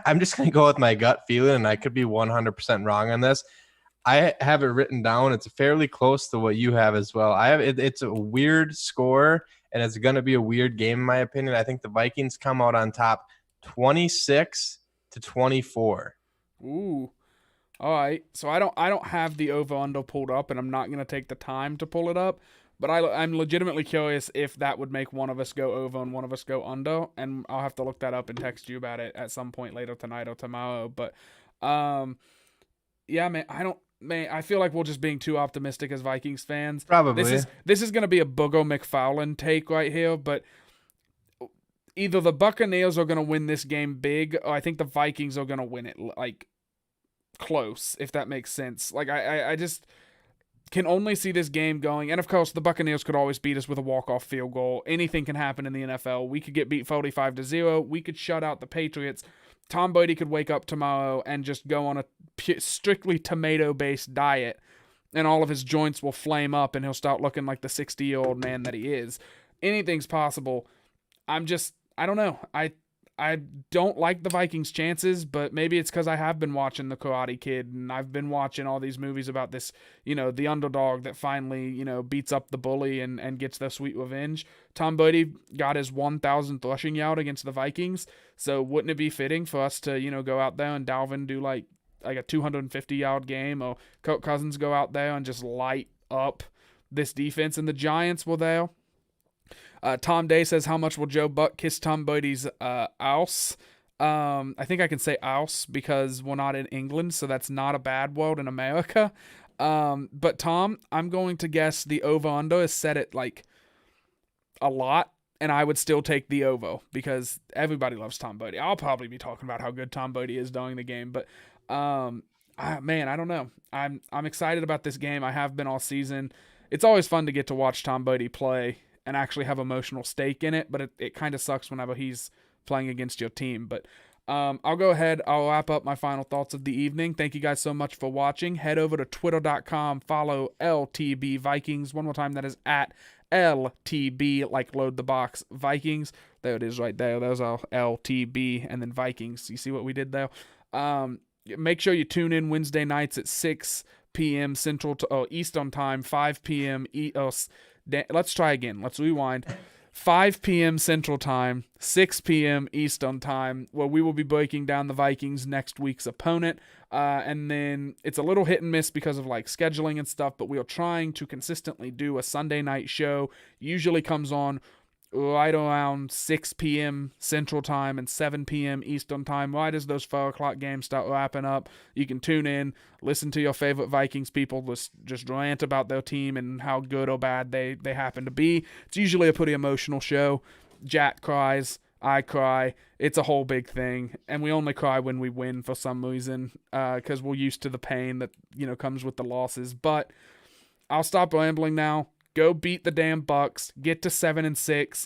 I'm just going to go with my gut feeling, and I could be 100% wrong on this. I have it written down. It's fairly close to what you have as well. It's a weird score, and it's going to be a weird game in my opinion. I think the Vikings come out on top 26-24. Ooh. All right. So I don't have the over-under pulled up, and I'm not going to take the time to pull it up. But I'm legitimately curious if that would make one of us go over and one of us go under, and I'll have to look that up and text you about it at some point later tonight or tomorrow. But yeah, man, I feel like we're just being too optimistic as Vikings fans. Probably. This is going to be a Boogo McFarland take right here, but either the Buccaneers are going to win this game big, or I think the Vikings are going to win it, like, close, if that makes sense. Like, I just can only see this game going, and of course, the Buccaneers could always beat us with a walk-off field goal. Anything can happen in the NFL. We could get beat 45-0. We could shut out the Patriots. Tom Brady could wake up tomorrow and just go on a strictly tomato-based diet, and all of his joints will flame up, and he'll start looking like the 60-year-old man that he is. Anything's possible. I don't know. I don't like the Vikings' chances, but maybe it's because I have been watching The Karate Kid, and I've been watching all these movies about this, the underdog that finally, beats up the bully and gets their sweet revenge. Tom Brady got his 1,000th rushing yard against the Vikings, so wouldn't it be fitting for us to, go out there and Dalvin do like a 250-yard game, or Kirk Cousins go out there and just light up this defense? And the Giants were there. Tom Day says, how much will Joe Buck kiss Tom Brady's ouse? I think I can say ouse because we're not in England, so that's not a bad word in America. But Tom, I'm going to guess the over-under is set at like a lot, and I would still take the over because everybody loves Tom Brady. I'll probably be talking about how good Tom Brady is during the game, but man, I don't know. I'm excited about this game. I have been all season. It's always fun to get to watch Tom Brady play and actually have emotional stake in it, but it kind of sucks whenever he's playing against your team. But I'll go ahead. I'll wrap up my final thoughts of the evening. Thank you guys so much for watching. Head over to twitter.com. Follow LTB Vikings. One more time, that is at LTB, like Load the Box Vikings. There it is right there. There's our LTB and then Vikings. You see what we did there? Make sure you tune in Wednesday nights at 6 p.m. Central Eastern Time, 5 p.m. Let's try again. Let's rewind. 5 p.m. Central Time, 6 p.m. Eastern Time, where we will be breaking down the Vikings next week's opponent. And then it's a little hit and miss because of like scheduling and stuff, but we are trying to consistently do a Sunday night show. Usually comes on right around 6 p.m. Central Time and 7 p.m. Eastern Time, right as those 4 o'clock games start wrapping up. You can tune in, listen to your favorite Vikings people just rant about their team and how good or bad they happen to be. It's usually a pretty emotional show. Jack cries, I cry. It's a whole big thing, and we only cry when we win for some reason because we're used to the pain that comes with the losses. But I'll stop rambling now. Go beat the damn Bucks. Get to 7-6.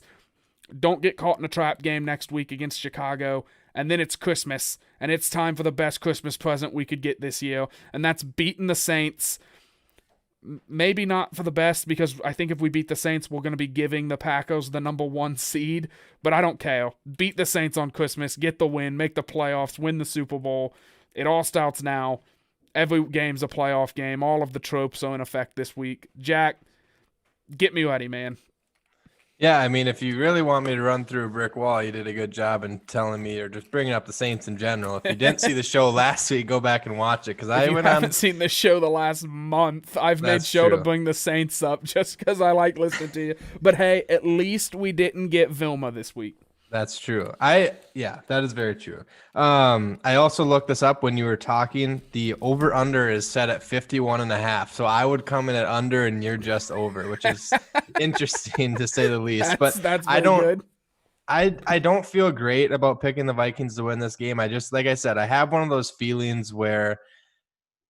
Don't get caught in a trap game next week against Chicago. And then it's Christmas, and it's time for the best Christmas present we could get this year, and that's beating the Saints. Maybe not for the best, because I think if we beat the Saints, we're going to be giving the Packers the number 1 seed, but I don't care. Beat the Saints on Christmas, get the win, make the playoffs, win the Super Bowl. It all starts now. Every game's a playoff game. All of the tropes are in effect this week. Jack, get me ready, man. Yeah, I mean, if you really want me to run through a brick wall, you did a good job in telling me, or just bringing up the Saints in general. If you didn't see the show last week, go back and watch it, because I haven't seen the show the last month. I've made sure to bring the Saints up just because I like listening to you. But hey, at least we didn't get Vilma this week. That's true. Yeah, that is very true. I also looked this up when you were talking. The over-under is set at 51.5. So I would come in at under and you're just over, which is interesting to say the least. That's good. I don't feel great about picking the Vikings to win this game. I just, like I said, I have one of those feelings where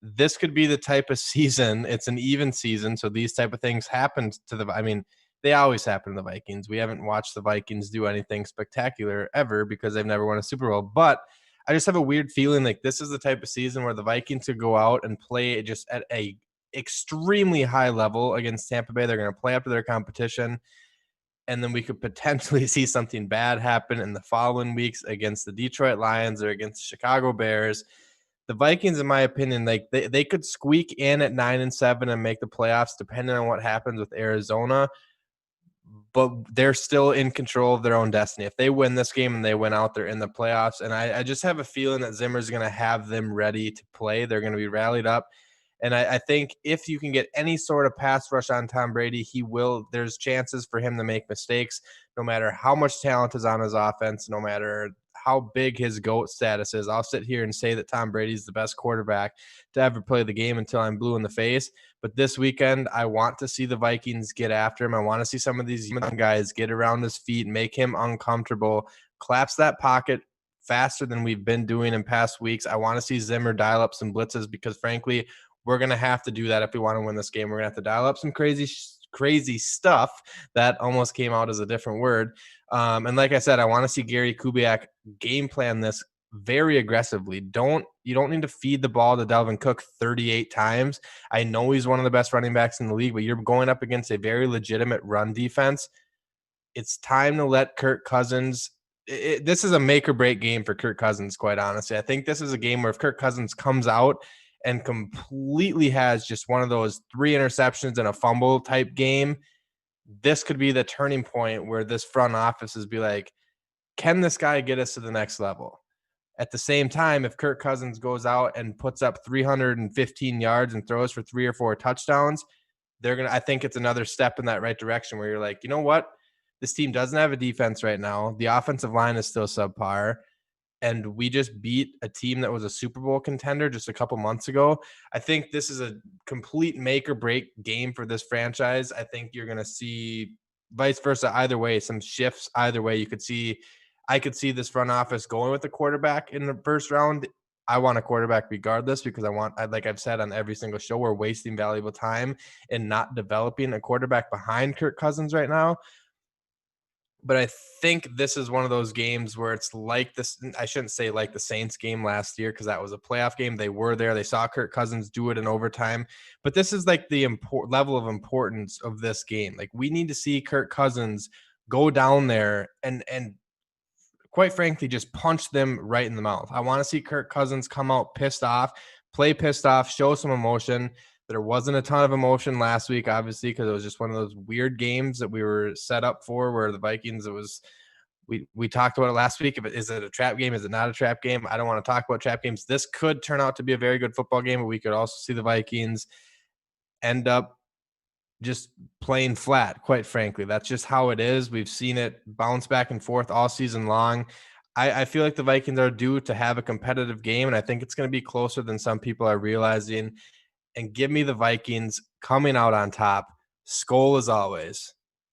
this could be the type of season. It's an even season, so these type of things happen to they always happen to the Vikings. We haven't watched the Vikings do anything spectacular ever because they've never won a Super Bowl. But I just have a weird feeling like this is the type of season where the Vikings could go out and play just at a extremely high level against Tampa Bay. They're going to play up to their competition. And then we could potentially see something bad happen in the following weeks against the Detroit Lions or against the Chicago Bears. The Vikings, in my opinion, like they could squeak in at 9-7 and make the playoffs depending on what happens with Arizona. But they're still in control of their own destiny. If they win this game and they win out, they're in the playoffs. And I just have a feeling that Zimmer's going to have them ready to play. They're going to be rallied up. And I think if you can get any sort of pass rush on Tom Brady, there's chances for him to make mistakes, no matter how much talent is on his offense, no matter how big his GOAT status is. I'll sit here and say that Tom Brady's the best quarterback to ever play the game until I'm blue in the face. But this weekend, I want to see the Vikings get after him. I want to see some of these young guys get around his feet, make him uncomfortable, collapse that pocket faster than we've been doing in past weeks. I want to see Zimmer dial up some blitzes because, frankly, we're going to have to do that if we want to win this game. We're going to have to dial up some crazy stuff. That almost came out as a different word. And like I said, I want to see Gary Kubiak game plan this very aggressively. You don't need to feed the ball to Dalvin Cook 38 times. I know he's one of the best running backs in the league, but you're going up against a very legitimate run defense. It's time to let Kirk Cousins. This is a make or break game for Kirk Cousins, quite honestly. I think this is a game where if Kirk Cousins comes out and completely has just one of those 3 interceptions and a fumble type game, this could be the turning point where this front office is be like, can this guy get us to the next level? At the same time, if Kirk Cousins goes out and puts up 315 yards and throws for 3 or 4 touchdowns, I think it's another step in that right direction where you're like, you know what? This team doesn't have a defense right now. The offensive line is still subpar. And we just beat a team that was a Super Bowl contender just a couple months ago. I think this is a complete make or break game for this franchise. I think you're going to see vice versa either way, some shifts either way. I could see this front office going with the quarterback in the first round. I want a quarterback regardless because like I've said on every single show, we're wasting valuable time and not developing a quarterback behind Kirk Cousins right now. But I think this is one of those games where it's like this. I shouldn't say like the Saints game last year because that was a playoff game. They were there. They saw Kirk Cousins do it in overtime. But this is like the level of importance of this game. Like we need to see Kirk Cousins go down there and quite frankly, just punch them right in the mouth. I want to see Kirk Cousins come out pissed off, play pissed off, show some emotion. There wasn't a ton of emotion last week, obviously, because it was just one of those weird games that we were set up for where the Vikings, we talked about it last week. Is it a trap game? Is it not a trap game? I don't want to talk about trap games. This could turn out to be a very good football game, but we could also see the Vikings end up just playing flat, quite frankly. That's just how it is. We've seen it bounce back and forth all season long. I feel like the Vikings are due to have a competitive game, and I think it's going to be closer than some people are realizing. And give me the Vikings coming out on top. Skol as always.